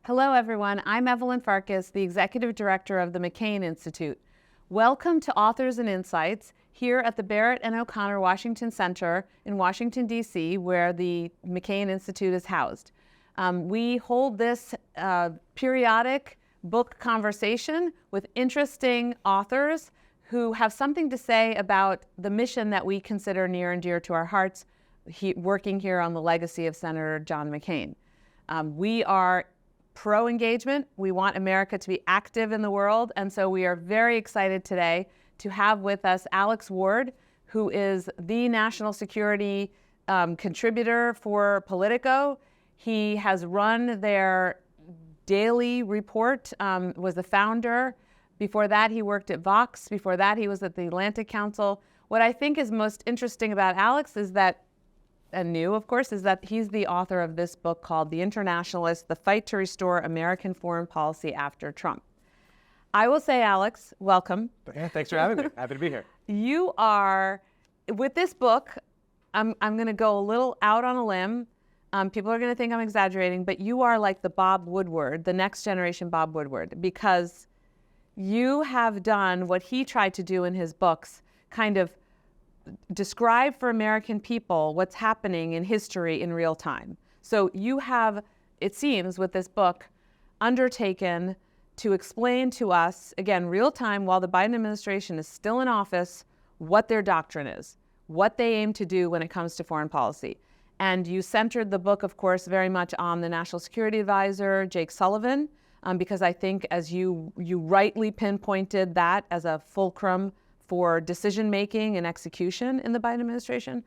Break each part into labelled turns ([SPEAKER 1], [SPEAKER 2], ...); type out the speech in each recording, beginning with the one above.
[SPEAKER 1] Hello, everyone. I'm Evelyn Farkas, the Executive Director of the McCain Institute. Welcome to Authors and Insights here at the Barrett and O'Connor Washington Center in Washington, D.C., where the McCain Institute is housed. We hold this periodic book conversation with interesting authors who have something to say about the mission that we consider near and dear to our hearts, working here on the legacy of Senator John McCain. We are pro-engagement. We want America to be active in the world, and so we are very excited today to have with us Alex Ward, who is the national security contributor for POLITICO. He has run their daily report, was the founder. Before that, he worked at Vox. Before that, he was at the Atlantic Council. What I think is most interesting about Alex is that, and new, of course, is that he's the author of this book called The Internationalists, The Fight to Restore American Foreign Policy After Trump. I will say, Alex, welcome.
[SPEAKER 2] Yeah, thanks for having me. Happy to be here.
[SPEAKER 1] You are, with this book, I'm going to go a little out on a limb. People are going to think I'm exaggerating, but you are like the Bob Woodward, the next generation Bob Woodward, because you have done what he tried to do in his books, kind of describe for American people what's happening in history in real time. So you have, it seems, with this book, undertaken to explain to us, again, real time, while the Biden administration is still in office, what their doctrine is, what they aim to do when it comes to foreign policy. And you centered the book, of course, very much on the National Security Advisor, Jake Sullivan, because I think, as you rightly pinpointed that as a fulcrum for decision-making and execution in the Biden administration.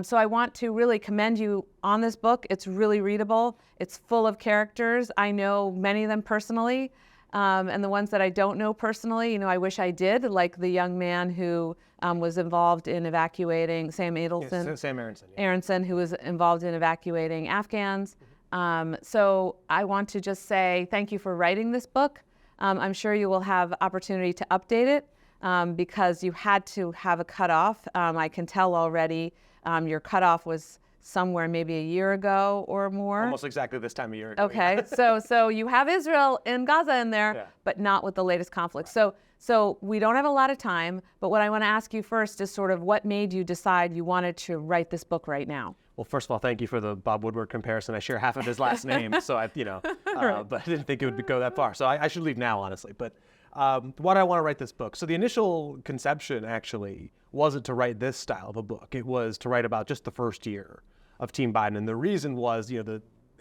[SPEAKER 1] So I want to really commend you on this book. It's really readable. It's full of characters. I know many of them personally, and the ones that I don't know personally, I wish I did, like the young man who was involved in evacuating, Sam Adelson.
[SPEAKER 2] Yes, Sam Aronson. Yeah.
[SPEAKER 1] Aronson, who was involved in evacuating Afghans. So I want to just say thank you for writing this book. I'm sure you will have opportunity to update it. Because you had to have a cutoff. I can tell already your cutoff was somewhere maybe a year ago or more.
[SPEAKER 2] Almost exactly this time of year ago.
[SPEAKER 1] Okay, so you have Israel and Gaza in there,
[SPEAKER 2] Yeah.
[SPEAKER 1] but not with the latest conflict. So we don't have a lot of time, but what I want to ask you first is sort of what made you decide you wanted to write this book right now?
[SPEAKER 2] Well, first of all, thank you for the Bob Woodward comparison. I share half of his last name, so but I didn't think it would go that far. So I should leave now, honestly. But why do I want to write this book? So the initial conception actually wasn't to write this style of a book. It was to write about just the first year of Team Biden. And the reason was,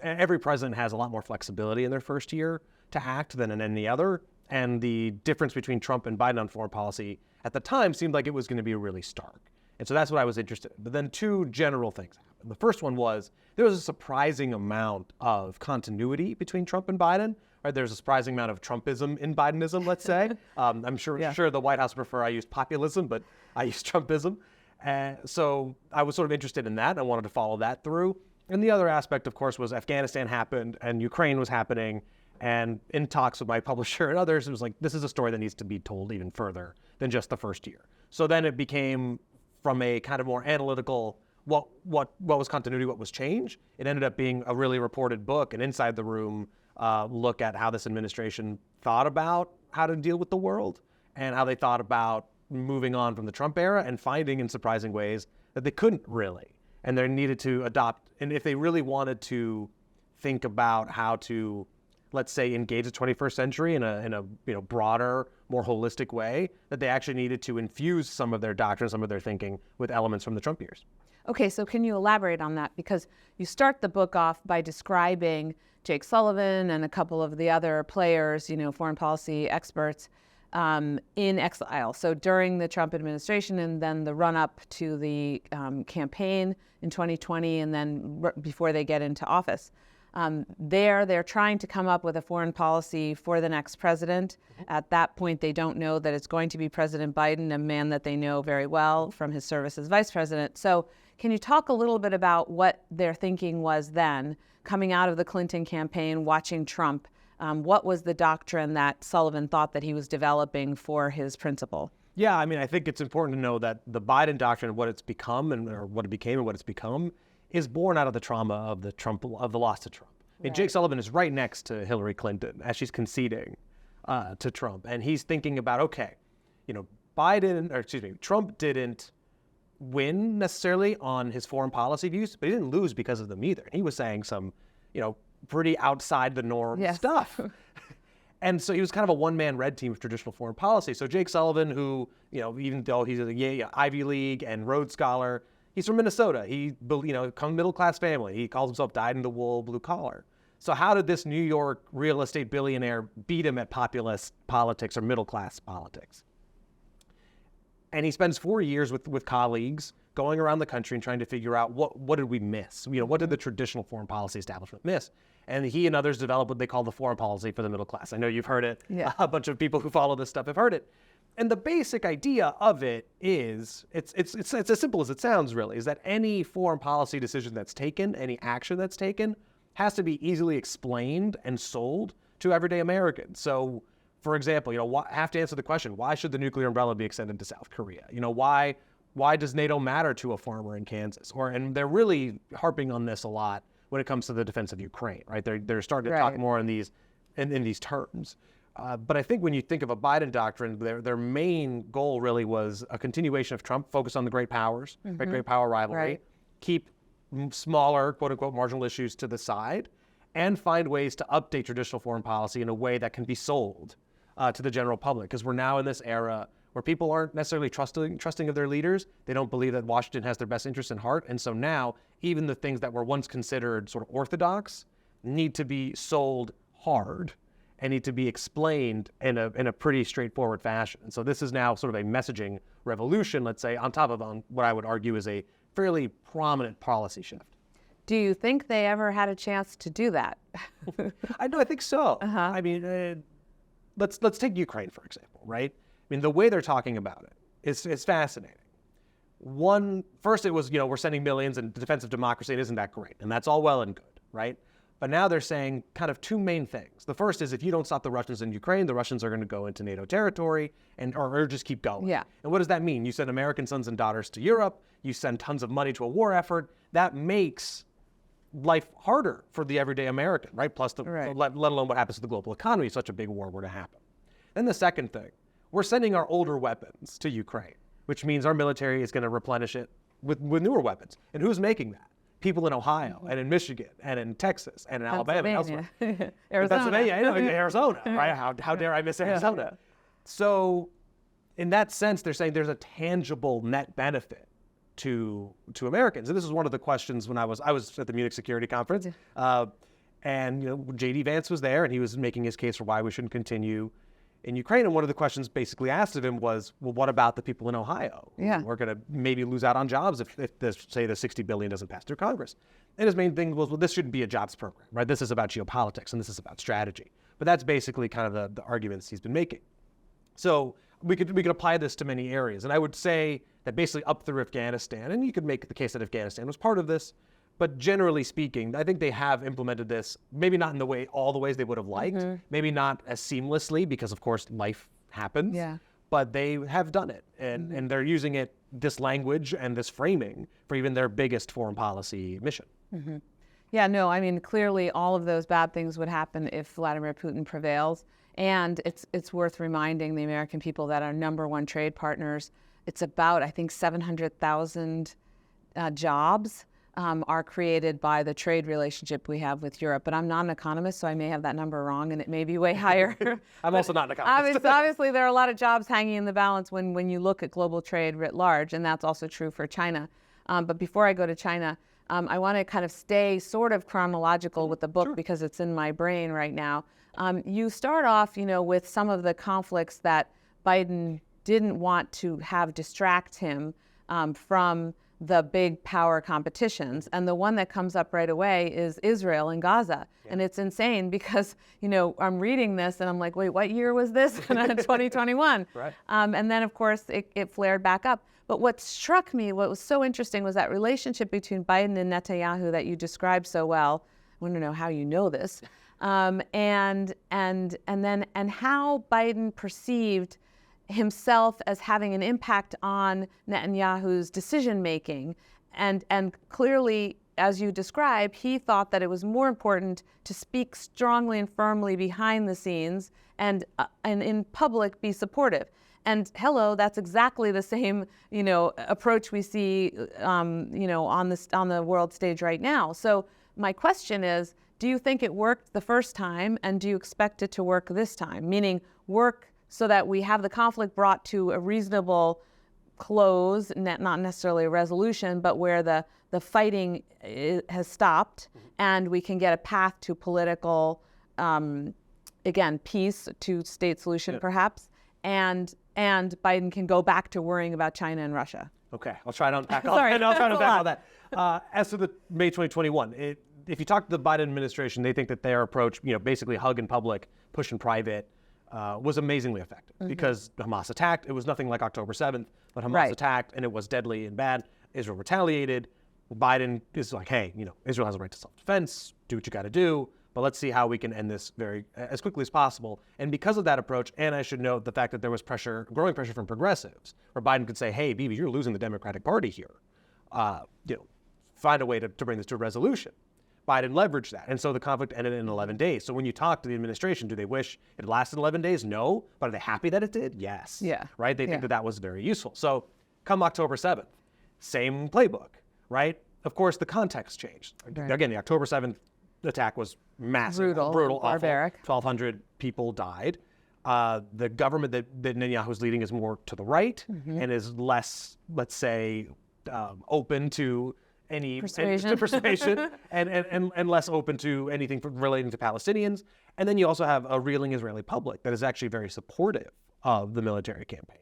[SPEAKER 2] every president has a lot more flexibility in their first year to act than in any other. And the difference between Trump and Biden on foreign policy at the time seemed like it was going to be really stark. And so that's what I was interested in. But then two general things happened. The first one was there was a surprising amount of continuity between Trump and Biden. Right, there's a surprising amount of Trumpism in Bidenism, let's say. I'm sure the White House prefer I use populism, but I use Trumpism. So I was sort of interested in that. I wanted to follow that through. And the other aspect, of course, was Afghanistan happened and Ukraine was happening. And in talks with my publisher and others, it was like, this is a story that needs to be told even further than just the first year. So then it became, from a kind of more analytical, what was continuity, what was change, it ended up being a really reported book, an inside the room look at how this administration thought about how to deal with the world and how they thought about moving on from the Trump era and finding in surprising ways that they couldn't really. And they needed to adopt, and if they really wanted to think about how to, let's say, engage the 21st century in a broader, more holistic way, that they actually needed to infuse some of their doctrine, some of their thinking with elements from the Trump years.
[SPEAKER 1] Okay, so can you elaborate on that? Because you start the book off by describing Jake Sullivan and a couple of the other players, foreign policy experts, in exile. So during the Trump administration and then the run-up to the campaign in 2020 and then before they get into office. They're trying to come up with a foreign policy for the next president. At that point, they don't know that it's going to be President Biden, a man that they know very well from his service as vice president. So can you talk a little bit about what their thinking was then, coming out of the Clinton campaign, watching Trump? What was the doctrine that Sullivan thought that he was developing for his principle?
[SPEAKER 2] Yeah, I think it's important to know that the Biden doctrine, what it's become or what it became and what it's become, is born out of the trauma of the loss to Trump. And Jake Sullivan is right next to Hillary Clinton as she's conceding to Trump. And he's thinking about, okay, Trump didn't win necessarily on his foreign policy views, but he didn't lose because of them either. He was saying some, pretty outside the norm stuff. And so he was kind of a one-man red team of traditional foreign policy. So Jake Sullivan, who, even though he's a Ivy League and Rhodes Scholar, he's from Minnesota. He, middle-class family. He calls himself dyed-in-the-wool, blue-collar. So how did this New York real estate billionaire beat him at populist politics or middle-class politics? And he spends 4 years with colleagues going around the country and trying to figure out what did we miss? What did the traditional foreign policy establishment miss? And he and others developed what they call the foreign policy for the middle class. I know you've heard it. Yeah. A bunch of people who follow this stuff have heard it. And the basic idea of it is, it's as simple as it sounds, really, is that any foreign policy decision that's taken, any action that's taken, has to be easily explained and sold to everyday Americans. So, for example, have to answer the question, why should the nuclear umbrella be extended to South Korea? Why does NATO matter to a farmer in Kansas? And they're really harping on this a lot when it comes to the defense of Ukraine, right? They're starting to talk more in these terms. But I think when you think of a Biden doctrine, their main goal really was a continuation of Trump, focus on the great powers, great power rivalry, keep smaller, quote unquote, marginal issues to the side, and find ways to update traditional foreign policy in a way that can be sold to the general public. Because we're now in this era where people aren't necessarily trusting of their leaders. They don't believe that Washington has their best interests in heart. And so now, even the things that were once considered sort of orthodox need to be sold hard and need to be explained in a pretty straightforward fashion. And so this is now sort of a messaging revolution, let's say, on top of what I would argue is a fairly prominent policy shift.
[SPEAKER 1] Do you think they ever had a chance to do that?
[SPEAKER 2] I think so. I mean, let's take Ukraine, for example, right? I mean, the way they're talking about it is fascinating. First it was, we're sending millions in defense of democracy. It isn't that great. And that's all well and good, right? But now they're saying kind of two main things. The first is if you don't stop the Russians in Ukraine, the Russians are going to go into NATO territory or just keep going. Yeah. And what does that mean? You send American sons and daughters to Europe. You send tons of money to a war effort. That makes life harder for the everyday American, right? Plus, let alone what happens to the global economy if such a big war were to happen. Then the second thing, we're sending our older weapons to Ukraine, which means our military is going to replenish it with newer weapons. And who's making that? People in Ohio and in Michigan and in Texas and in Alabama and elsewhere. Arizona, right? How dare I miss Arizona? Yeah. So in that sense, they're saying there's a tangible net benefit to Americans. And this is one of the questions when I was at the Munich Security Conference, and J.D. Vance was there, and he was making his case for why we shouldn't continue in Ukraine. And one of the questions basically asked of him was, well, what about the people in Ohio? Yeah. We're going to maybe lose out on jobs if the $60 billion doesn't pass through Congress. And his main thing was, well, this shouldn't be a jobs program, right? This is about geopolitics, and this is about strategy. But that's basically kind of the arguments he's been making. So we could apply this to many areas. And I would say that basically up through Afghanistan, and you could make the case that Afghanistan was part of this, but generally speaking, I think they have implemented this, maybe not in all the ways they would have liked, maybe not as seamlessly because, of course, life happens, but they have done it. And they're using this language and this framing for even their biggest foreign policy mission.
[SPEAKER 1] Yeah, no, I mean, clearly all of those bad things would happen if Vladimir Putin prevails. And it's worth reminding the American people that our number one trade partners, it's about, I think, 700,000 jobs are created by the trade relationship we have with Europe. But I'm not an economist, so I may have that number wrong, and it may be way higher.
[SPEAKER 2] I'm also not an economist.
[SPEAKER 1] Obviously, there are a lot of jobs hanging in the balance when you look at global trade writ large, and that's also true for China. But before I go to China, I want to kind of stay sort of chronological with the book because it's in my brain right now. You start off, with some of the conflicts that Biden didn't want to have distract him from the big power competitions. And the one that comes up right away is Israel and Gaza. Yeah. And it's insane because, I'm reading this and I'm like, wait, what year was this? 2021. Right. And then, of course, it flared back up. But what struck me, what was so interesting was that relationship between Biden and Netanyahu that you described so well. I want to know how you know this. And how Biden perceived himself as having an impact on Netanyahu's decision making, and clearly, as you describe, he thought that it was more important to speak strongly and firmly behind the scenes and in public be supportive. And hello, that's exactly the same, approach we see, on the world stage right now. So my question is, do you think it worked the first time, and do you expect it to work this time? Meaning work so that we have the conflict brought to a reasonable close, not necessarily a resolution, but where the fighting has stopped, and we can get a path to political, peace, to state solution perhaps, and Biden can go back to worrying about China and Russia.
[SPEAKER 2] Okay, I'll try to unpack all that. As to the May 2021, if you talk to the Biden administration, they think that their approach, basically hug in public, push in private, was amazingly effective because Hamas attacked. It was nothing like October 7th, but Hamas attacked, and it was deadly and bad. Israel retaliated. Biden is like, hey, Israel has a right to self-defense. Do what you got to do. But let's see how we can end this as quickly as possible. And because of that approach, and I should note the fact that there was growing pressure from progressives, where Biden could say, hey, Bibi, you're losing the Democratic Party here. Find a way to bring this to a resolution. Biden leveraged that. And so the conflict ended in 11 days. So when you talk to the administration, do they wish it lasted 11 days? No. But are they happy that it did? Yes.
[SPEAKER 1] Yeah.
[SPEAKER 2] Right? They think that was very useful. So come October 7th, same playbook, right? Of course, the context changed. Right. Again, the October 7th attack was massive, brutal,
[SPEAKER 1] barbaric.
[SPEAKER 2] Awful. 1,200 people died. The government that Netanyahu is leading is more to the right and is less, let's say, open to any persuasion and less open to anything relating to Palestinians. And then you also have a reeling Israeli public that is actually very supportive of the military campaign.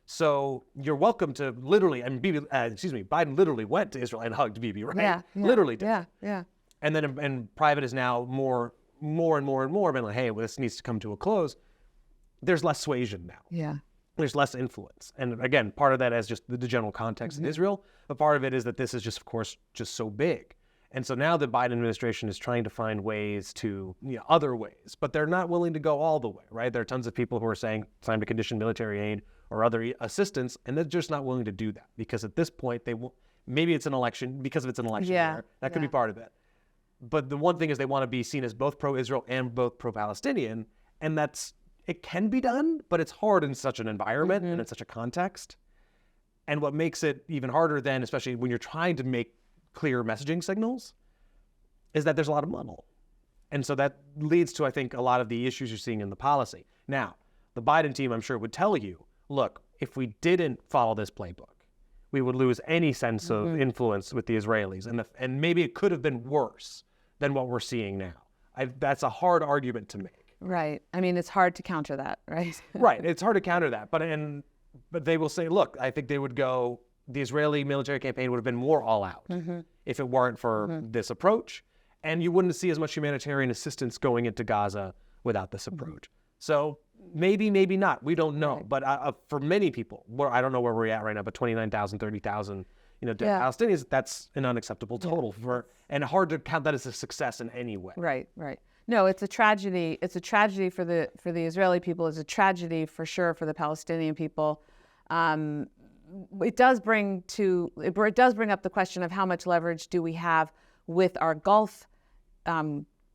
[SPEAKER 2] So you're welcome to literally, Biden literally went to Israel and hugged Bibi, right?
[SPEAKER 1] Yeah.
[SPEAKER 2] Literally did.
[SPEAKER 1] Yeah.
[SPEAKER 2] And then private is now more and more been like, hey, well, this needs to come to a close. There's less suasion now.
[SPEAKER 1] Yeah.
[SPEAKER 2] There's less influence. And again, part of that is just the general context in Israel, but part of it is that this is just, of course, just so big. And so now the Biden administration is trying to find ways to, other ways, but they're not willing to go all the way, right? There are tons of people who are saying time to condition military aid or other assistance, and they're just not willing to do that because at this point, maybe it's an election, because it's an election year. That could be part of it. But the one thing is they want to be seen as both pro-Israel and both pro-Palestinian, and it can be done, but it's hard in such an environment and in such a context. And what makes it even harder then, especially when you're trying to make clear messaging signals, is that there's a lot of muddle. And so that leads to, I think, a lot of the issues you're seeing in the policy. Now, the Biden team, I'm sure, would tell you, look, if we didn't follow this playbook, we would lose any sense of influence with the Israelis. And maybe it could have been worse than what we're seeing now. That's a hard argument to make.
[SPEAKER 1] Right. I mean, it's hard to counter that, right?
[SPEAKER 2] Right. It's hard to counter that. But they will say, look, I think they would go, the Israeli military campaign would have been more all out if it weren't for this approach. And you wouldn't see as much humanitarian assistance going into Gaza without this approach. So maybe not. We don't know. Right. But for many people, I don't know where we're at right now, but 29,000, 30,000, Palestinians, that's an unacceptable total and hard to count that as a success in any way.
[SPEAKER 1] Right. No, it's a tragedy. It's a tragedy for the Israeli people. It's a tragedy for sure for the Palestinian people. It does bring up the question of how much leverage do we have with our Gulf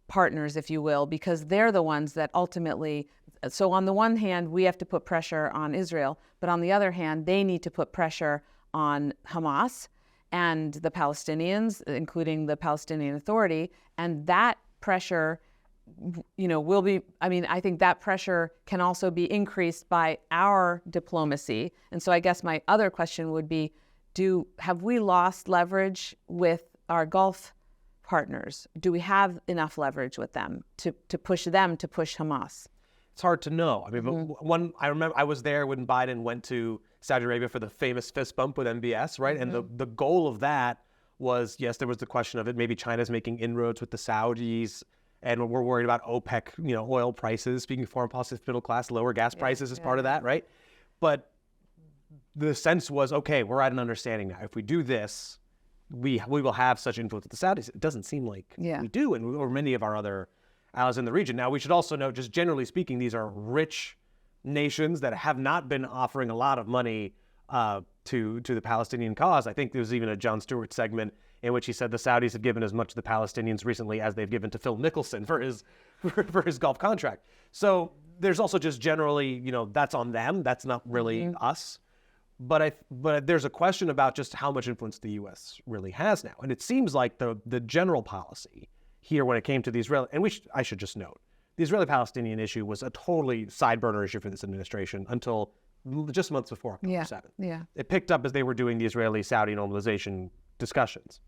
[SPEAKER 1] partners, if you will, because they're the ones that ultimately. So on the one hand, we have to put pressure on Israel, but on the other hand, they need to put pressure on Hamas and the Palestinians, including the Palestinian Authority, and that pressure, will be, I think that pressure can also be increased by our diplomacy. And so I guess my other question would be, have we lost leverage with our Gulf partners? Do we have enough leverage with them to push Hamas?
[SPEAKER 2] It's hard to know. I remember I was there when Biden went to Saudi Arabia for the famous fist bump with MBS, right? And the goal of that was, yes, there was the question of it. Maybe China's making inroads with the Saudis, and we're worried about OPEC, oil prices. Speaking of foreign policy, middle class, lower gas prices is part of that, right? But the sense was, okay, we're at an understanding now. If we do this, we will have such influence with the Saudis. It doesn't seem like we do, or many of our other allies in the region. Now, we should also note, just generally speaking, these are rich nations that have not been offering a lot of money to the Palestinian cause. I think there was even a Jon Stewart segment in which he said the Saudis have given as much to the Palestinians recently as they've given to Phil Mickelson for his golf contract. So there's also just generally, that's on them. That's not really us. But there's a question about just how much influence the U.S. really has now. And it seems like the general policy here when it came to the Israeli, and I should just note, the Israeli-Palestinian issue was a totally side burner issue for this administration until just months before October 7th.
[SPEAKER 1] Yeah.
[SPEAKER 2] It picked up as they were doing the Israeli-Saudi normalization discussions.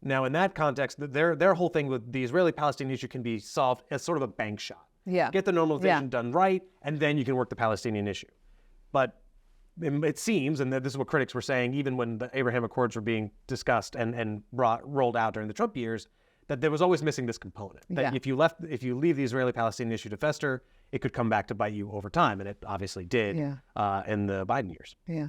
[SPEAKER 2] Now, in that context, their whole thing with the Israeli-Palestinian issue can be solved as sort of a bank shot.
[SPEAKER 1] Yeah.
[SPEAKER 2] Get the normalization done right, and then you can work the Palestinian issue. But it seems, and this is what critics were saying, even when the Abraham Accords were being discussed and rolled out during the Trump years, that there was always missing this component. That if you leave the Israeli-Palestinian issue to fester, it could come back to bite you over time, and it obviously did in the Biden years.
[SPEAKER 1] Yeah.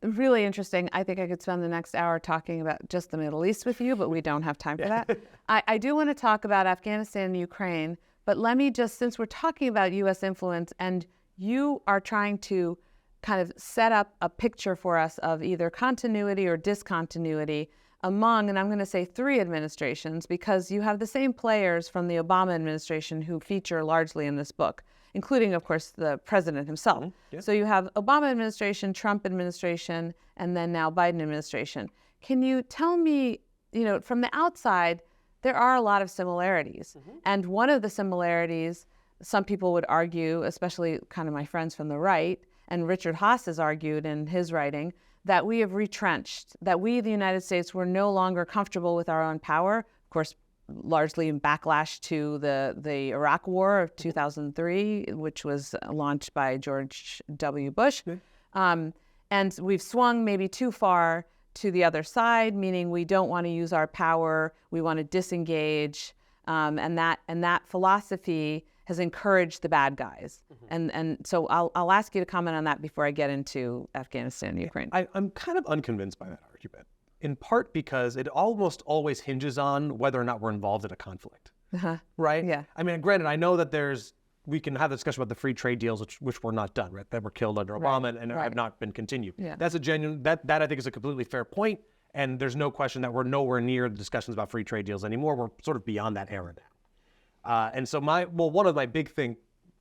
[SPEAKER 1] Really interesting. I think I could spend the next hour talking about just the Middle East with you, but we don't have time for that. I do want to talk about Afghanistan and Ukraine, but let me just, since we're talking about U.S. influence, and you are trying to kind of set up a picture for us of either continuity or discontinuity among, and I'm going to say 3 administrations, because you have the same players from the Obama administration who feature largely in this book, including, of course, the president himself. So you have Obama administration, Trump administration, and then now Biden administration. Can you tell me, from the outside, there are a lot of similarities. And one of the similarities, some people would argue, especially kind of my friends from the right, and Richard Haas has argued in his writing, that we have retrenched, that we, the United States, were no longer comfortable with our own power, of course, largely in backlash to the Iraq War of 2003, which was launched by George W. Bush. And we've swung maybe too far to the other side, meaning we don't want to use our power, we want to disengage, and that philosophy has encouraged the bad guys. And so I'll ask you to comment on that before I get into Afghanistan and Ukraine.
[SPEAKER 2] I'm kind of unconvinced by that argument, in part because it almost always hinges on whether or not we're involved in a conflict, right?
[SPEAKER 1] Yeah.
[SPEAKER 2] I mean, granted, I know that we can have a discussion about the free trade deals, which were not done, right? That were killed under Obama and have not been continued. Yeah. That's a genuine, that I think is a completely fair point, and there's no question that we're nowhere near the discussions about free trade deals anymore. We're sort of beyond that era now. And so one of my big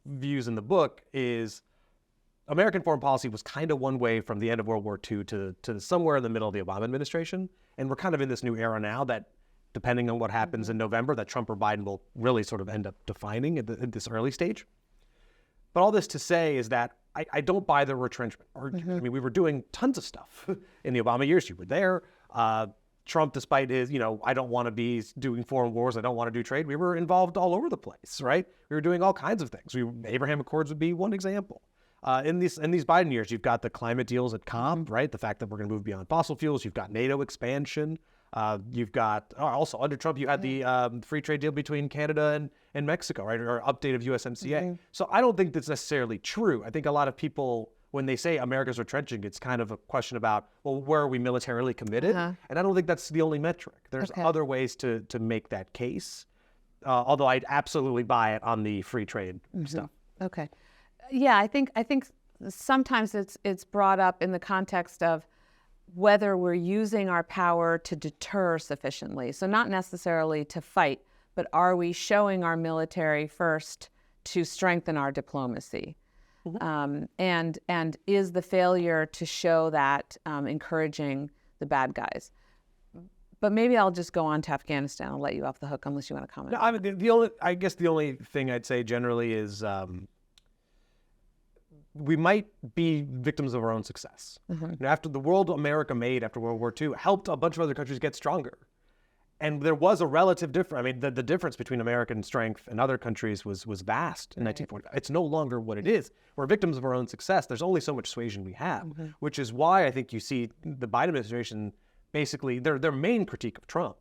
[SPEAKER 2] views in the book is American foreign policy was kind of one way from the end of World War II to somewhere in the middle of the Obama administration. And we're kind of in this new era now that, depending on what happens in November, that Trump or Biden will really sort of end up defining at this early stage. But all this to say is that I don't buy the retrenchment argument. I mean, we were doing tons of stuff in the Obama years. You were there. Trump, despite his, I don't want to be doing foreign wars, I don't want to do trade, we were involved all over the place, right? We were doing all kinds of things. Abraham Accords would be one example. In these Biden years, you've got the climate deals at COP, right? The fact that we're going to move beyond fossil fuels. You've got NATO expansion. You've got, also under Trump, you had the free trade deal between Canada and Mexico, right? Or update of USMCA. So I don't think that's necessarily true. I think a lot of people, when they say America's retrenching, it's kind of a question about, well, where are we militarily committed? And I don't think that's the only metric. There's other ways to make that case, although I'd absolutely buy it on the free trade stuff.
[SPEAKER 1] Okay. Yeah, I think sometimes it's brought up in the context of whether we're using our power to deter sufficiently. So not necessarily to fight, but are we showing our military first to strengthen our diplomacy? And is the failure to show that encouraging the bad guys? But maybe I'll just go on to Afghanistan. I'll let you off the hook unless you want to comment.
[SPEAKER 2] No, I mean, I guess the only thing I'd say generally is we might be victims of our own success. After the world America made after World War II helped a bunch of other countries get stronger. And there was a relative difference. I mean, the difference between American strength and other countries was vast in 1945. It's no longer what it is. We're victims of our own success. There's only so much suasion we have, which is why I think you see the Biden administration, basically, their main critique of Trump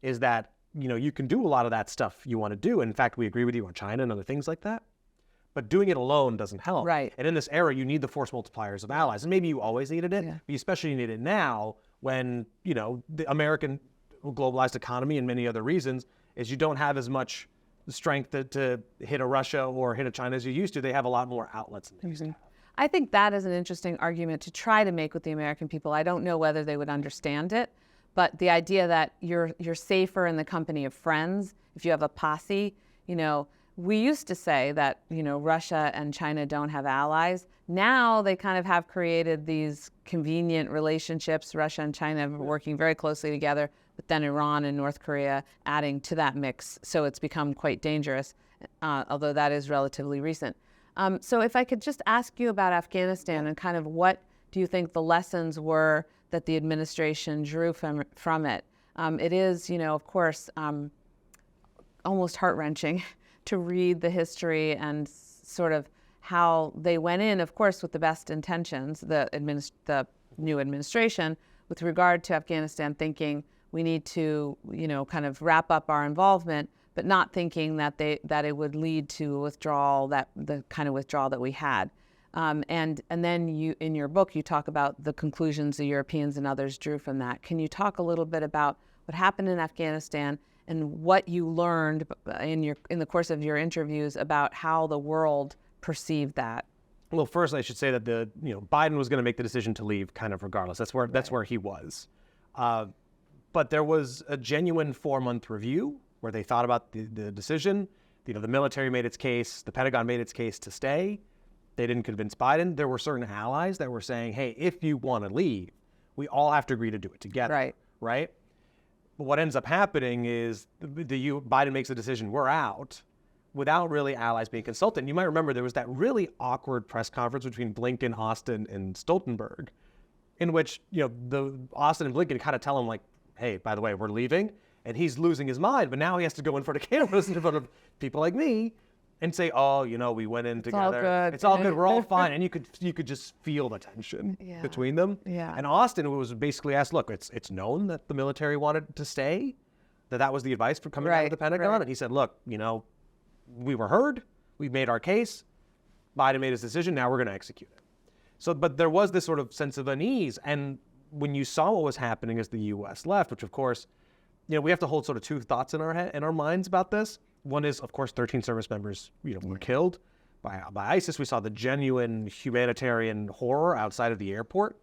[SPEAKER 2] is that, you can do a lot of that stuff you want to do. And in fact, we agree with you on China and other things like that. But doing it alone doesn't help.
[SPEAKER 1] Right.
[SPEAKER 2] And in this era, you need the force multipliers of allies. And maybe you always needed it, but you especially need it now when, the American globalized economy and many other reasons is you don't have as much strength to hit a Russia or hit a China as you used to. They have a lot more outlets than they used to have.
[SPEAKER 1] I think that is an interesting argument to try to make with the American people. I don't know whether they would understand it, but the idea that you're safer in the company of friends if you have a posse. We used to say that, Russia and China don't have allies. Now they kind of have created these convenient relationships. Russia and China are working very closely together, but then Iran and North Korea adding to that mix. So it's become quite dangerous, although that is relatively recent. So if I could just ask you about Afghanistan and kind of what do you think the lessons were that the administration drew from it? It is, of course, almost heart-wrenching to read the history and sort of how they went in, of course, with the best intentions, the new administration, with regard to Afghanistan, thinking we need to, kind of wrap up our involvement, but not thinking that it would lead to withdrawal, the kind of withdrawal that we had. And then you, in your book, you talk about the conclusions the Europeans and others drew from that. Can you talk a little bit about what happened in Afghanistan and what you learned in the course of your interviews about how the world perceived that?
[SPEAKER 2] Well, first I should say that Biden was going to make the decision to leave kind of regardless. That's where he was. But there was a genuine 4-month review where they thought about the decision. The military made its case, the Pentagon made its case to stay. They didn't convince Biden. There were certain allies that were saying, hey, if you want to leave, we all have to agree to do it together. Right? But what ends up happening is Biden makes a decision, we're out, without really allies being consulted. And you might remember there was that really awkward press conference between Blinken, Austin, and Stoltenberg, in which the Austin and Blinken kind of tell him like, hey, by the way, we're leaving. And he's losing his mind, but now he has to go in front of cameras in front of people like me and say, oh, we went in together. It's all good. We're all fine. And you could just feel the tension between them.
[SPEAKER 1] Yeah.
[SPEAKER 2] And Austin was basically asked, look, it's known that the military wanted to stay, that was the advice for coming out of the Pentagon. And he said, look, we were heard. We made our case. Biden made his decision. Now we're going to execute it. So, but there was this sort of sense of unease. And when you saw what was happening as the U.S. left, which of course, we have to hold sort of two thoughts in our minds about this. One is, of course, 13 service members, were killed by ISIS. We saw the genuine humanitarian horror outside of the airport,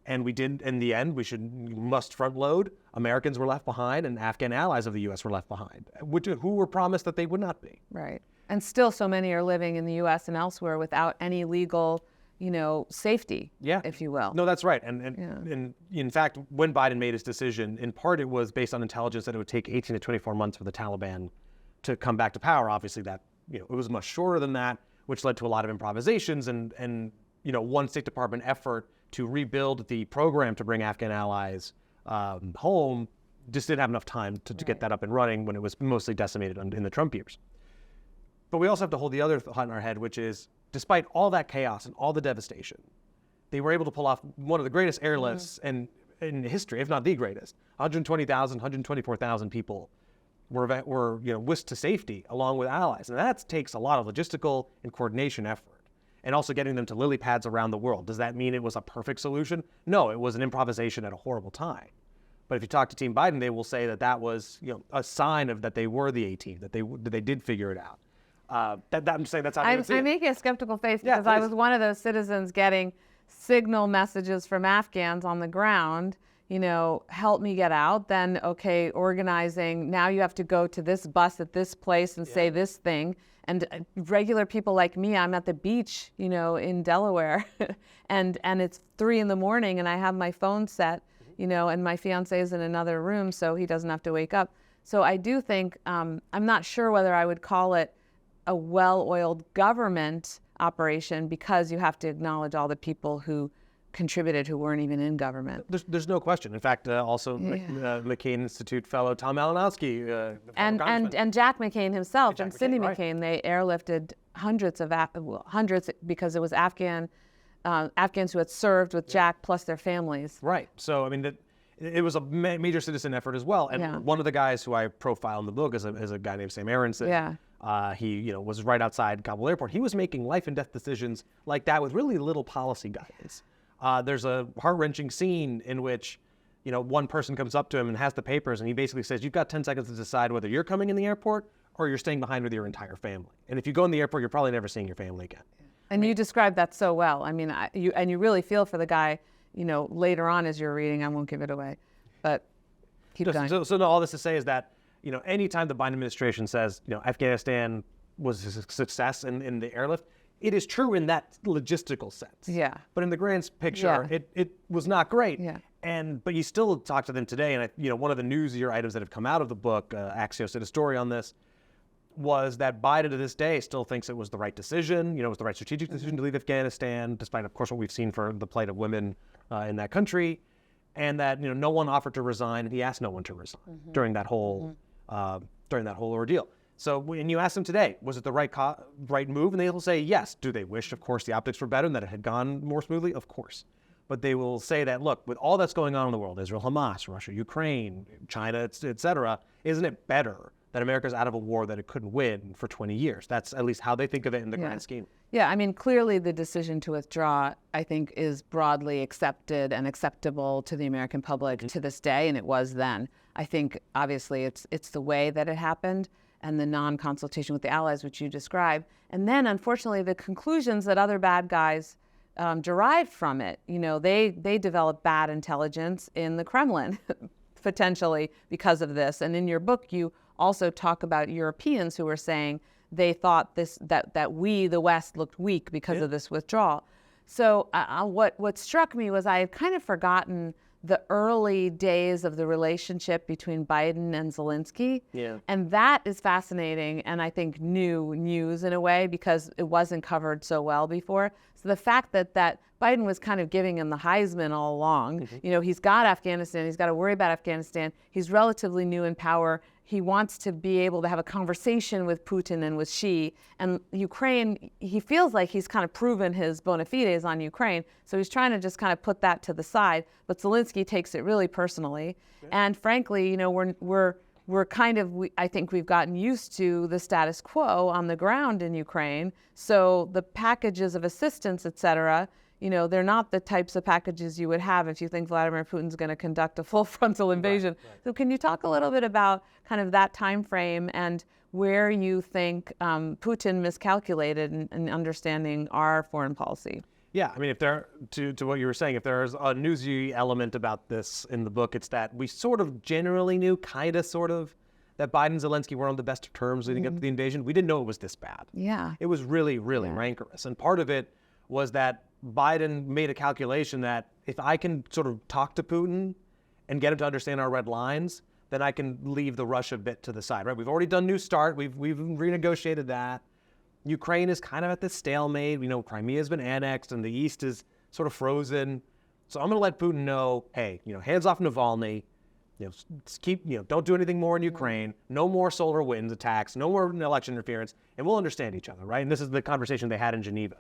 [SPEAKER 2] and we did. In the end, we must front load. Americans were left behind, and Afghan allies of the U.S. were left behind, who were promised that they would not be.
[SPEAKER 1] Right, and still, so many are living in the U.S. and elsewhere without any legal safety, if you will.
[SPEAKER 2] No, that's right. And in fact, when Biden made his decision, in part it was based on intelligence that it would take 18 to 24 months for the Taliban to come back to power. Obviously that, it was much shorter than that, which led to a lot of improvisations and one State Department effort to rebuild the program to bring Afghan allies home just didn't have enough time to get that up and running when it was mostly decimated in the Trump years. But we also have to hold the other thought in our head, which is, despite all that chaos and all the devastation, they were able to pull off one of the greatest airlifts in history, if not the greatest. 120,000, 124,000 people were whisked to safety along with allies. And that takes a lot of logistical and coordination effort. And also getting them to lily pads around the world. Does that mean it was a perfect solution? No, it was an improvisation at a horrible time. But if you talk to Team Biden, they will say that was a sign of that they were the A-team, that they did figure it out. I'm saying that's how I see it.
[SPEAKER 1] I'm making a skeptical face because I was one of those citizens getting signal messages from Afghans on the ground, help me get out. Then, okay, organizing, now you have to go to this bus at this place and say this thing. And regular people like me, I'm at the beach, in Delaware, and it's 3 a.m. and I have my phone set, and my fiance is in another room, so he doesn't have to wake up. So I do think, I'm not sure whether I would call it a well-oiled government operation, because you have to acknowledge all the people who contributed who weren't even in government.
[SPEAKER 2] There's no question. In fact, also McCain Institute fellow Tom Malinowski
[SPEAKER 1] and Jack McCain himself and Cindy McCain, they airlifted hundreds because it was Afghans who had served with Jack plus their families.
[SPEAKER 2] Right. So I mean, it was a major citizen effort as well. And one of the guys who I profile in the book is a guy named Sam Aronson.
[SPEAKER 1] Yeah.
[SPEAKER 2] He was right outside Kabul airport. He was making life and death decisions like that with really little policy guidance. There's a heart-wrenching scene in which, one person comes up to him and has the papers, and he basically says, you've got 10 seconds to decide whether you're coming in the airport or you're staying behind with your entire family. And if you go in the airport, you're probably never seeing your family again.
[SPEAKER 1] And you described that so well. I mean, you really feel for the guy, later on as you're reading. I won't give it away, but keep going.
[SPEAKER 2] So all this to say is that, anytime the Biden administration says, Afghanistan was a success in the airlift, it is true in that logistical sense.
[SPEAKER 1] Yeah.
[SPEAKER 2] But in the grand picture, it was not great.
[SPEAKER 1] Yeah.
[SPEAKER 2] But you still talk to them today, and one of the newsier items that have come out of the book, Axios did a story on this, was that Biden to this day still thinks it was the right decision. It was the right strategic decision to leave Afghanistan, despite, of course, what we've seen for the plight of women in that country, and that no one offered to resign, and he asked no one to resign during that whole ordeal. So when you ask them today, was it the right move? And they'll say yes. Do they wish, of course, the optics were better and that it had gone more smoothly? Of course. But they will say that, look, with all that's going on in the world, Israel, Hamas, Russia, Ukraine, China, et cetera, isn't it better that America's out of a war that it couldn't win for 20 years? That's at least how they think of it in the grand scheme.
[SPEAKER 1] Yeah, I mean, clearly the decision to withdraw, I think, is broadly accepted and acceptable to the American public to this day, and it was then. I think, obviously, it's the way that it happened and the non-consultation with the allies, which you described. And then, unfortunately, the conclusions that other bad guys derived from it, they developed bad intelligence in the Kremlin, potentially because of this. And in your book, you also talk about Europeans who were saying they thought that we, the West, looked weak because of this withdrawal. So what struck me was I had kind of forgotten the early days of the relationship between Biden and Zelensky.
[SPEAKER 2] Yeah.
[SPEAKER 1] And that is fascinating and I think new news in a way because it wasn't covered so well before. So the fact that Biden was kind of giving him the Heisman all along, he's got Afghanistan, he's got to worry about Afghanistan, he's relatively new in power, he wants to be able to have a conversation with Putin and with Xi. And Ukraine, he feels like he's kind of proven his bona fides on Ukraine. So he's trying to just kind of put that to the side. But Zelensky takes it really personally. Yeah. And frankly, we're kind of, I think we've gotten used to the status quo on the ground in Ukraine. So the packages of assistance, et cetera, they're not the types of packages you would have if you think Vladimir Putin's going to conduct a full frontal invasion. Right. So can you talk a little bit about kind of that time frame and where you think Putin miscalculated in understanding our foreign policy?
[SPEAKER 2] Yeah, I mean, to what you were saying, if there's a newsy element about this in the book, it's that we sort of generally knew, sort of, that Biden and Zelensky were on the best of terms leading up to the invasion. We didn't know it was this bad.
[SPEAKER 1] Yeah.
[SPEAKER 2] It was really, really rancorous. And part of it was that Biden made a calculation that if I can sort of talk to Putin and get him to understand our red lines, then I can leave the Russia bit to the side, right? We've already done New START. We've renegotiated that. Ukraine is kind of at this stalemate. We know Crimea has been annexed and the East is sort of frozen. So I'm going to let Putin know, hey, hands off Navalny. Don't do anything more in Ukraine. No more solar winds attacks. No more election interference. And we'll understand each other, right? And this is the conversation they had in Geneva.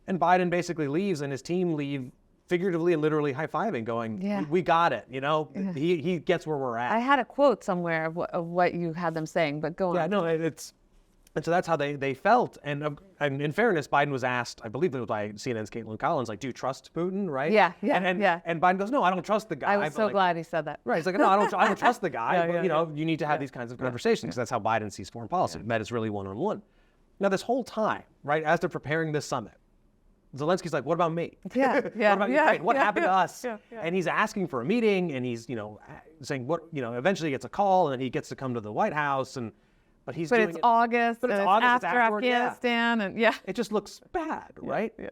[SPEAKER 2] And Biden basically leaves and his team leave figuratively and literally high-fiving, going, we got it, He gets where we're at.
[SPEAKER 1] I had a quote somewhere of what you had them saying, but go on.
[SPEAKER 2] Yeah, no, and so that's how they felt. And in fairness, Biden was asked, I believe it was by CNN's Caitlin Collins, like, do you trust Putin, right?
[SPEAKER 1] Yeah.
[SPEAKER 2] And Biden goes, no, I don't trust the guy.
[SPEAKER 1] I was so glad he said that.
[SPEAKER 2] Right, he's like, no, I don't trust the guy, but you need to have these kinds of conversations because that's how Biden sees foreign policy. That is really one-on-one. Now, this whole time, right, as they're preparing this summit, Zelensky's like, what about me?
[SPEAKER 1] What
[SPEAKER 2] about Ukraine? What happened to us? And he's asking for a meeting, and he's, saying eventually he gets a call, and then he gets to come to the White House, but it's
[SPEAKER 1] August, but it's after Afghanistan, and
[SPEAKER 2] it just looks bad, right? Yeah.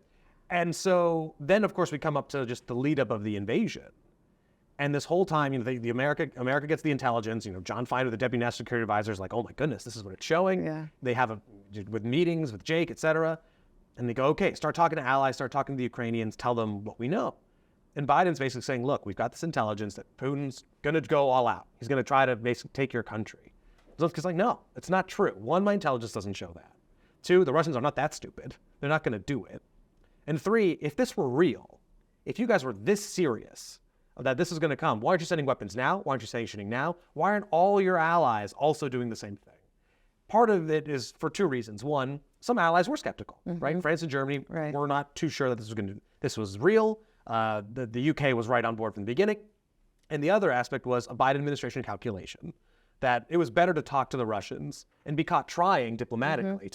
[SPEAKER 2] And so then, of course, we come up to just the lead up of the invasion, and this whole time, the America gets the intelligence. John Feiner, the Deputy National Security Advisor, is like, oh my goodness, this is what it's showing.
[SPEAKER 1] Yeah.
[SPEAKER 2] They have with meetings with Jake, et cetera. And they go, okay, start talking to allies, start talking to the Ukrainians, tell them what we know. And Biden's basically saying, look, we've got this intelligence that Putin's going to go all out. He's going to try to basically take your country. Zelensky's like, no, it's not true. One, my intelligence doesn't show that. Two, the Russians are not that stupid. They're not going to do it. And three, if this were real, if you guys were this serious that this is going to come, why aren't you sending weapons now? Why aren't you sanctioning now? Why aren't all your allies also doing the same thing? Part of it is for two reasons. One, some allies were skeptical, right? France and Germany were not too sure that this was real. The UK was right on board from the beginning. And the other aspect was a Biden administration calculation that it was better to talk to the Russians and be caught trying diplomatically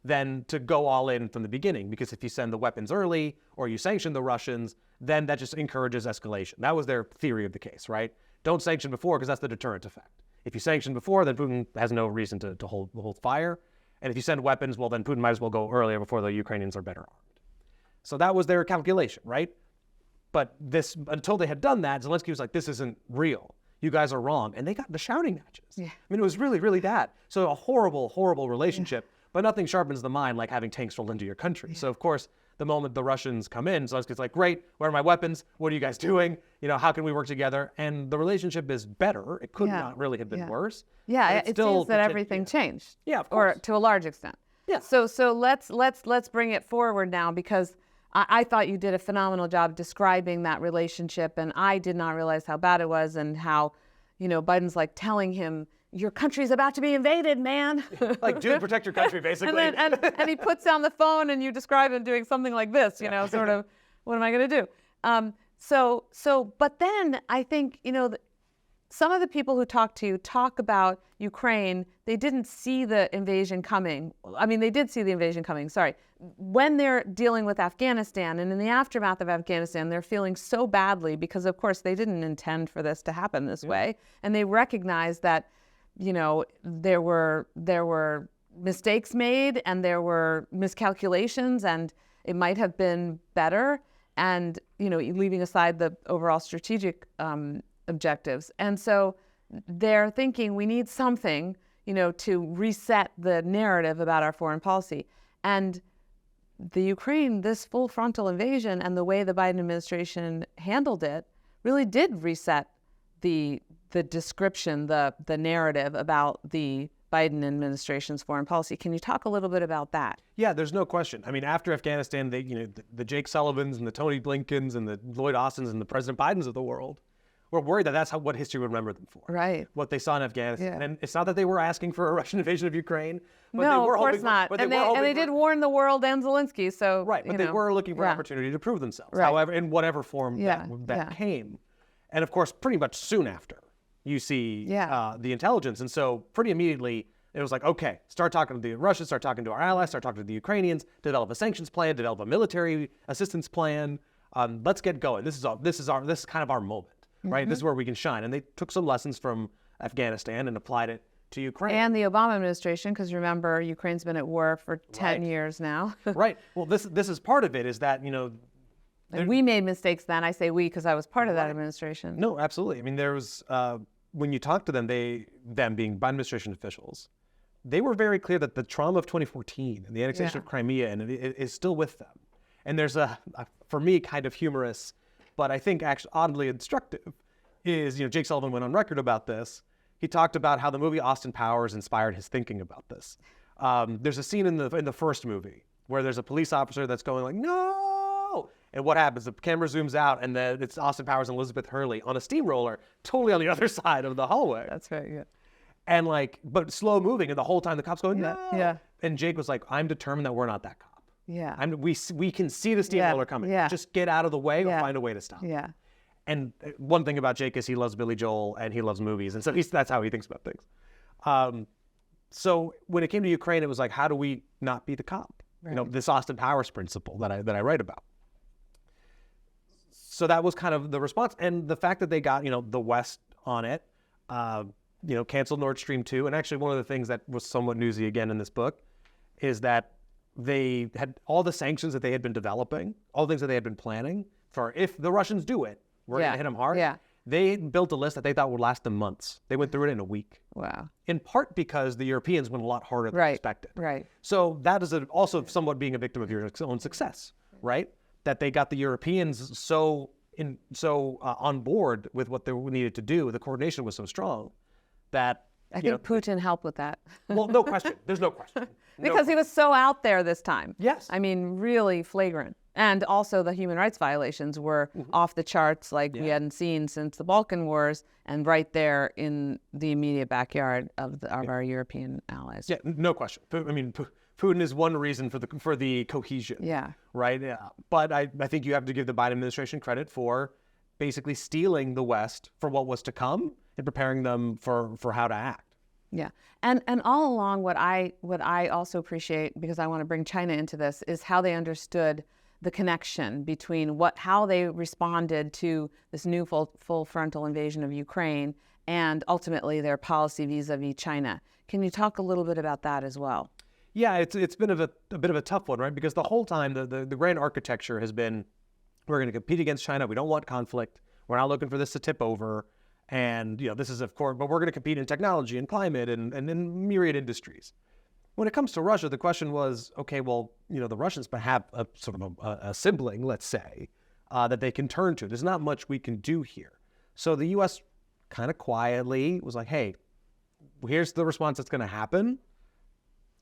[SPEAKER 2] than to go all in from the beginning. Because if you send the weapons early or you sanction the Russians, then that just encourages escalation. That was their theory of the case, right? Don't sanction before because that's the deterrent effect. If you sanction before, then Putin has no reason to hold fire. And if you send weapons, well, then Putin might as well go earlier before the Ukrainians are better armed. So that was their calculation, right? But until they had done that, Zelensky was like, this isn't real. You guys are wrong. And they got the shouting matches.
[SPEAKER 1] Yeah.
[SPEAKER 2] I mean, it was really, really bad. So a horrible, horrible relationship, but nothing sharpens the mind like having tanks rolled into your country. Yeah. So of course, the moment the Russians come in, Zelensky's like, great, where are my weapons? What are you guys doing? How can we work together? And the relationship is better. It could not really have been worse.
[SPEAKER 1] Yeah, it seems that everything changed.
[SPEAKER 2] Yeah, of course.
[SPEAKER 1] Or to a large extent.
[SPEAKER 2] Yeah.
[SPEAKER 1] So let's bring it forward now, because I thought you did a phenomenal job describing that relationship, and I did not realize how bad it was and how, Biden's like telling him, your country's about to be invaded, man.
[SPEAKER 2] Like, dude, protect your country, basically.
[SPEAKER 1] and he puts down the phone, and you describe him doing something like this, sort of, what am I going to do? But then I think, some of the people who talk to you talk about Ukraine. They didn't see the invasion coming. I mean, they did see the invasion coming, sorry. When they're dealing with Afghanistan and in the aftermath of Afghanistan, they're feeling so badly because, of course, they didn't intend for this to happen this way. And they recognize that, there were mistakes made and there were miscalculations, and it might have been better. And, leaving aside the overall strategic objectives. And so they're thinking we need something, to reset the narrative about our foreign policy. And the Ukraine, this full frontal invasion and the way the Biden administration handled it really did reset the description, the narrative about the Biden administration's foreign policy. Can you talk a little bit about that?
[SPEAKER 2] Yeah, there's no question. I mean, after Afghanistan, the Jake Sullivans and the Tony Blinkens and the Lloyd Austins and the President Bidens of the world were worried that that's what history would remember them for.
[SPEAKER 1] Right.
[SPEAKER 2] What they saw in Afghanistan. Yeah. And it's not that they were asking for a Russian invasion of Ukraine. But
[SPEAKER 1] no,
[SPEAKER 2] they were
[SPEAKER 1] of course not. And they did warn the world and Zelensky. So
[SPEAKER 2] right, but they were looking for an opportunity to prove themselves.
[SPEAKER 1] Right.
[SPEAKER 2] However, in whatever form that came. And of course, pretty much soon after, you see the intelligence. And so pretty immediately, it was like, okay, start talking to the Russians, start talking to our allies, start talking to the Ukrainians, develop a sanctions plan, develop a military assistance plan. Let's get going. This is kind of our moment, right? This is where we can shine. And they took some lessons from Afghanistan and applied it to Ukraine.
[SPEAKER 1] And the Obama administration, because remember, Ukraine's been at war for 10 years now.
[SPEAKER 2] Right. Well, this is part of it, is that,
[SPEAKER 1] and we made mistakes then. I say we because I was part of that administration.
[SPEAKER 2] No, absolutely. I mean, there was, when you talk to them, them being Biden administration officials, they were very clear that the trauma of 2014 and the annexation of Crimea and it is still with them. And there's for me, kind of humorous, but I think actually oddly instructive, is, Jake Sullivan went on record about this. He talked about how the movie Austin Powers inspired his thinking about this. There's a scene in the first movie where there's a police officer that's going like, no! And what happens? The camera zooms out and then it's Austin Powers and Elizabeth Hurley on a steamroller, totally on the other side of the hallway.
[SPEAKER 1] That's right, yeah.
[SPEAKER 2] And but slow moving, and the whole time the cop's going, no.
[SPEAKER 1] Yeah.
[SPEAKER 2] And Jake was like, I'm determined that we're not that cop.
[SPEAKER 1] Yeah.
[SPEAKER 2] We can see the steamroller coming.
[SPEAKER 1] Yeah.
[SPEAKER 2] Just get out of the way or find a way to stop.
[SPEAKER 1] Yeah.
[SPEAKER 2] And one thing about Jake is he loves Billy Joel and he loves movies. And so that's how he thinks about things. So when it came to Ukraine, it was like, how do we not be the cop? Right. This Austin Powers principle that I write about. So that was kind of the response. And the fact that they got, the West on it, canceled Nord Stream 2. And actually one of the things that was somewhat newsy again in this book is that they had all the sanctions that they had been developing, all the things that they had been planning for if the Russians do it, we're going to hit them hard.
[SPEAKER 1] Yeah.
[SPEAKER 2] They built a list that they thought would last them months. They went through it in a week.
[SPEAKER 1] Wow.
[SPEAKER 2] In part because the Europeans went a lot harder than expected.
[SPEAKER 1] Right.
[SPEAKER 2] So that is also somewhat being a victim of your own success, right? That they got the Europeans so on board with what they needed to do. The coordination was so strong that
[SPEAKER 1] I think Putin helped with that.
[SPEAKER 2] Well, no question. There's no question.
[SPEAKER 1] Because he was so out there this time.
[SPEAKER 2] Yes.
[SPEAKER 1] I mean, really flagrant. And also the human rights violations were off the charts like we hadn't seen since the Balkan Wars, and right there in the immediate backyard of our European allies.
[SPEAKER 2] Yeah, no question. I mean, Putin is one reason for the cohesion.
[SPEAKER 1] Yeah.
[SPEAKER 2] Right? Yeah. But I think you have to give the Biden administration credit for basically stealing the West for what was to come and preparing them for how to act.
[SPEAKER 1] Yeah, and all along, what I also appreciate, because I want to bring China into this, is how they understood the connection between how they responded to this new full frontal invasion of Ukraine and ultimately their policy vis-a-vis China. Can you talk a little bit about that as well?
[SPEAKER 2] Yeah, it's been a bit of a tough one, right? Because the whole time the grand architecture has been, we're going to compete against China. We don't want conflict. We're not looking for this to tip over. And, this is, of course, but we're going to compete in technology and climate and in myriad industries. When it comes to Russia, the question was, okay, well, the Russians have a sort of a sibling, let's say, that they can turn to. There's not much we can do here. So the U.S. kind of quietly was like, hey, here's the response that's going to happen.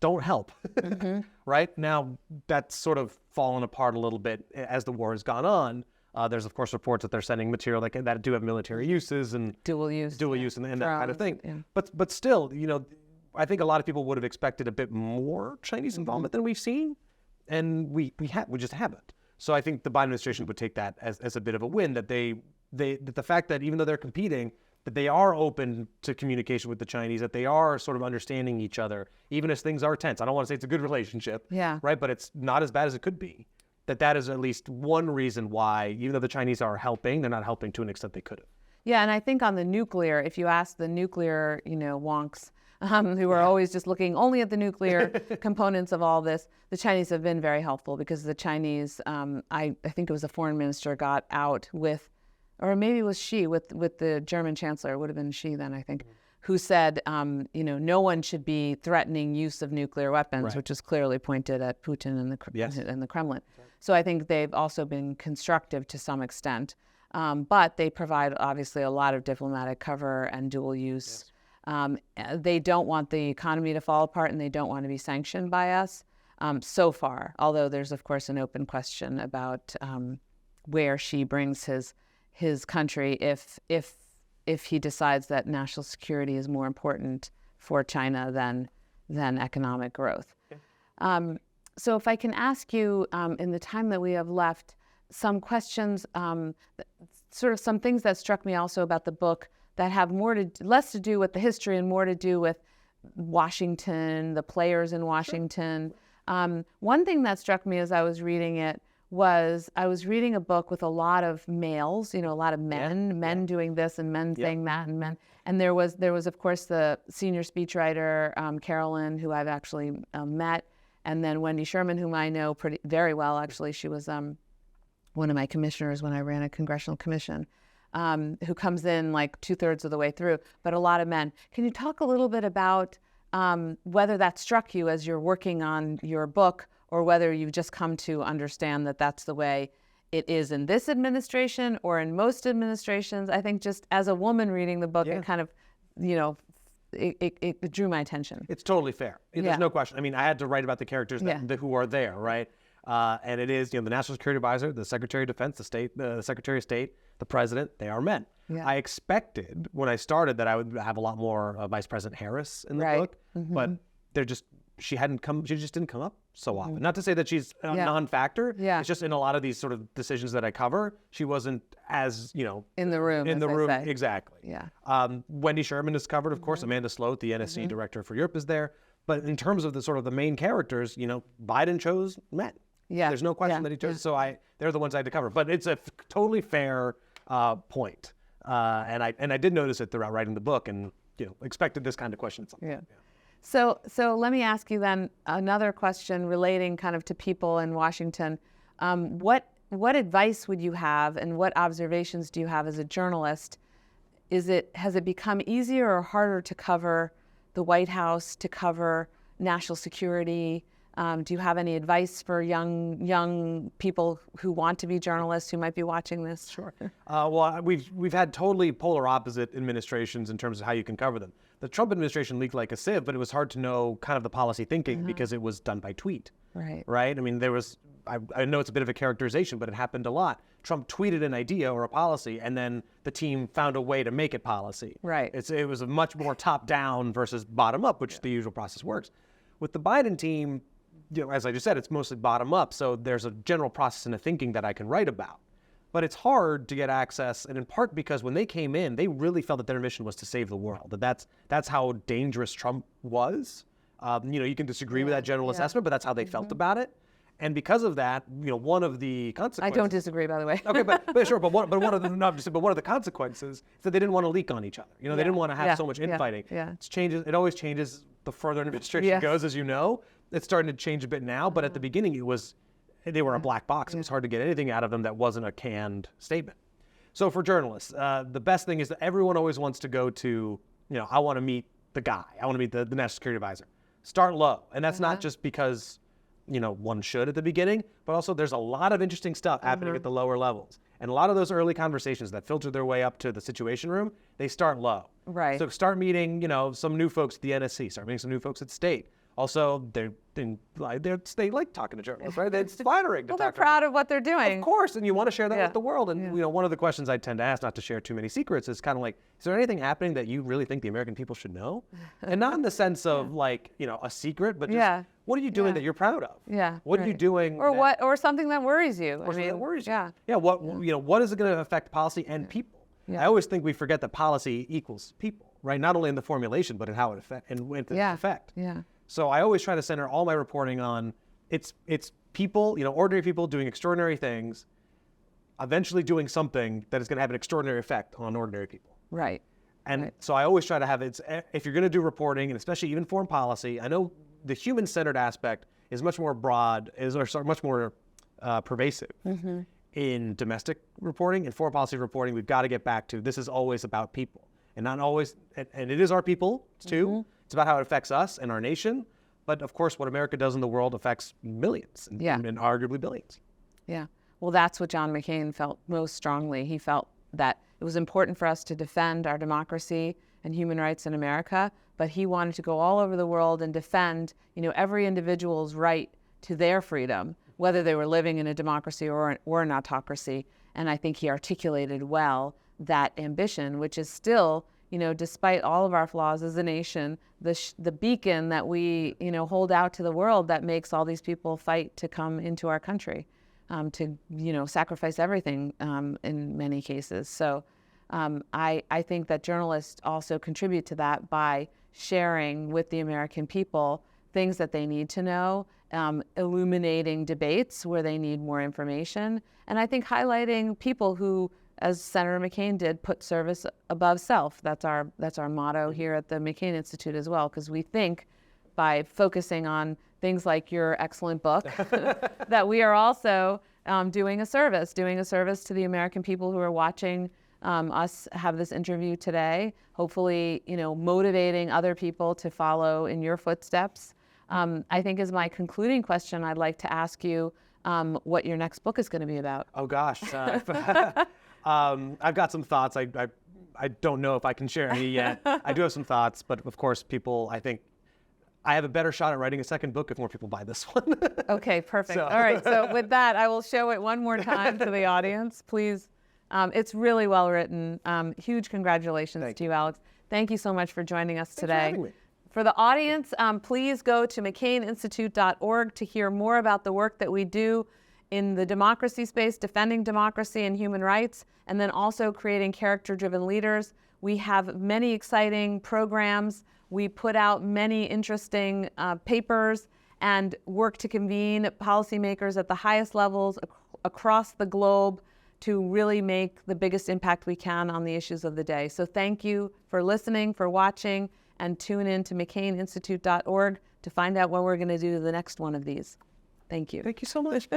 [SPEAKER 2] Don't help. Mm-hmm. Right? Now, that's sort of fallen apart a little bit as the war has gone on. There's, of course, reports that they're sending material that do have military uses and
[SPEAKER 1] dual use and
[SPEAKER 2] that kind of thing. Yeah. But still, I think a lot of people would have expected a bit more Chinese involvement than we've seen, and we just haven't. So I think the Biden administration would take that as a bit of a win, that that the fact that even though they're competing, that they are open to communication with the Chinese, that they are sort of understanding each other, even as things are tense. I don't want to say it's a good relationship, right? But it's not as bad as it could be. That is at least one reason why, even though the Chinese are helping, they're not helping to an extent they could have.
[SPEAKER 1] Yeah, and I think on the nuclear, if you ask the nuclear, wonks, who are always just looking only at the nuclear components of all this, the Chinese have been very helpful, because the Chinese, I think it was the foreign minister, got out with, or maybe it was she, with the German chancellor, it would have been she then, I think, who said, no one should be threatening use of nuclear weapons, right, which is clearly pointed at Putin and the Kremlin. Right. So I think they've also been constructive to some extent, but they provide obviously a lot of diplomatic cover and dual use. Yes. They don't want the economy to fall apart, and they don't want to be sanctioned by us so far, although there's, of course, an open question about where Xi brings his country if he decides that national security is more important for China than economic growth. Okay. So if I can ask you, in the time that we have left, some questions, sort of some things that struck me also about the book that have less to do with the history and more to do with Washington, the players in Washington. Sure. One thing that struck me as I was reading it was I was reading a book with a lot of males, a lot of men doing this and men saying that, and there was of course the senior speechwriter Carolyn, who I've actually met, and then Wendy Sherman, whom I know very well. Actually, she was one of my commissioners when I ran a congressional commission, who comes in like 2/3 of the way through, but a lot of men. Can you talk a little bit about whether that struck you as you're working on your book, or whether you've just come to understand that that's the way it is in this administration or in most administrations? I think just as a woman reading the book, it kind of, it drew my attention.
[SPEAKER 2] It's totally fair. There's no question. I mean, I had to write about the characters who are there, right? And it is, the National Security Advisor, the Secretary of Defense, the Secretary of State, the President, they are men. Yeah. I expected when I started that I would have a lot more Vice President Harris in the book, but she just didn't come up so often. Mm-hmm. Not to say that she's a non-factor. Yeah. It's just in a lot of these sort of decisions that I cover, she wasn't as,
[SPEAKER 1] in the room.
[SPEAKER 2] Exactly. Yeah. Wendy Sherman is covered, of course. Amanda Sloat, the NSC Director for Europe, is there. But in terms of the sort of the main characters, Biden chose men. Yeah. There's no question that he chose. So they're the ones I had to cover. But it's a totally fair point. And I did notice it throughout writing the book, and expected this kind of question at some point. Yeah.
[SPEAKER 1] So let me ask you then another question relating kind of to people in Washington. What advice would you have, and what observations do you have as a journalist? Has it become easier or harder to cover the White House, to cover national security? Do you have any advice for young people who want to be journalists who might be watching this?
[SPEAKER 2] Sure. Well, we've had totally polar opposite administrations in terms of how you can cover them. The Trump administration leaked like a sieve, but it was hard to know kind of the policy thinking because it was done by tweet. Right. Right. I mean, I know it's a bit of a characterization, but it happened a lot. Trump tweeted an idea or a policy, and then the team found a way to make it policy. Right. It was a much more top down versus bottom up, which the usual process works. With the Biden team, as I just said, it's mostly bottom up. So there's a general process and a thinking that I can write about. But it's hard to get access, and in part because when they came in, they really felt that their mission was to save the world. That's how dangerous Trump was. You can disagree with that general assessment, but that's how they felt about it. And because of that, one of the consequences.
[SPEAKER 1] I don't disagree, by the way.
[SPEAKER 2] Okay, but sure, but one of the consequences is that they didn't want to leak on each other. They didn't want to have so much infighting. It always changes the further an administration goes, as you know. It's starting to change a bit now, but at the beginning they were a black box. It was hard to get anything out of them that wasn't a canned statement. So for journalists, the best thing is that everyone always wants to go to, I want to meet the guy. I want to meet the national security advisor. Start low. And that's not just because, one should at the beginning, but also there's a lot of interesting stuff happening at the lower levels. And a lot of those early conversations that filter their way up to the Situation Room, they start low.
[SPEAKER 1] Right.
[SPEAKER 2] So start meeting, some new folks at the NSC, start meeting some new folks at State. Also, they like talking to journalists, right? It's flattering to talk to them.
[SPEAKER 1] They're proud of what they're doing.
[SPEAKER 2] Of course, and you want to share that with the world. And one of the questions I tend to ask, not to share too many secrets, is kind of like, is there anything happening that you really think the American people should know? And not in the sense of a secret, but just what are you doing that you're proud of?
[SPEAKER 1] Yeah.
[SPEAKER 2] What are you doing?
[SPEAKER 1] Or something that worries you.
[SPEAKER 2] Something that worries you.
[SPEAKER 1] Yeah.
[SPEAKER 2] Yeah. What is it going to affect policy and people? Yeah. I always think we forget that policy equals people, right? Not only in the formulation, but in how it affects and when it affect.
[SPEAKER 1] Yeah.
[SPEAKER 2] So I always try to center all my reporting on it's people, ordinary people doing extraordinary things, eventually doing something that is going to have an extraordinary effect on ordinary people.
[SPEAKER 1] Right.
[SPEAKER 2] And so I always try to have if you're going to do reporting, and especially even foreign policy, I know the human-centered aspect is much more broad, much more pervasive in domestic reporting. In foreign policy reporting, we've got to get back to this is always about people. And not always, and it is our people too. It's about how it affects us and our nation. But of course, what America does in the world affects millions and arguably billions.
[SPEAKER 1] Yeah. Well, that's what John McCain felt most strongly. He felt that it was important for us to defend our democracy and human rights in America, but he wanted to go all over the world and defend, every individual's right to their freedom, whether they were living in a democracy or an autocracy. And I think he articulated well that ambition, which is still, despite all of our flaws as a nation, the beacon that we, hold out to the world that makes all these people fight to come into our country, to, sacrifice everything in many cases. So I think that journalists also contribute to that by sharing with the American people things that they need to know, illuminating debates where they need more information, and I think highlighting people who, as Senator McCain did, put service above self. That's our motto here at the McCain Institute as well, because we think by focusing on things like your excellent book that we are also doing a service to the American people who are watching us have this interview today, hopefully, motivating other people to follow in your footsteps. I think as my concluding question, I'd like to ask you what your next book is going to be about.
[SPEAKER 2] Oh gosh. I've got some thoughts. I don't know if I can share any yet. I do have some thoughts, but of course, I think I have a better shot at writing a second book if more people buy this one.
[SPEAKER 1] Okay, perfect. All right, so with that, I will show it one more time to the audience, please. It's really well written. Huge congratulations to you, Alex. Thank you so much for joining us today.
[SPEAKER 2] Thanks for having me.
[SPEAKER 1] For the audience, please go to McCainInstitute.org to hear more about the work that we do in the democracy space, defending democracy and human rights, and then also creating character-driven leaders. We have many exciting programs. We put out many interesting papers and work to convene policymakers at the highest levels across the globe to really make the biggest impact we can on the issues of the day. So thank you for listening, for watching, and tune in to McCainInstitute.org to find out when we're going to do the next one of these. Thank you.
[SPEAKER 2] Thank you so much.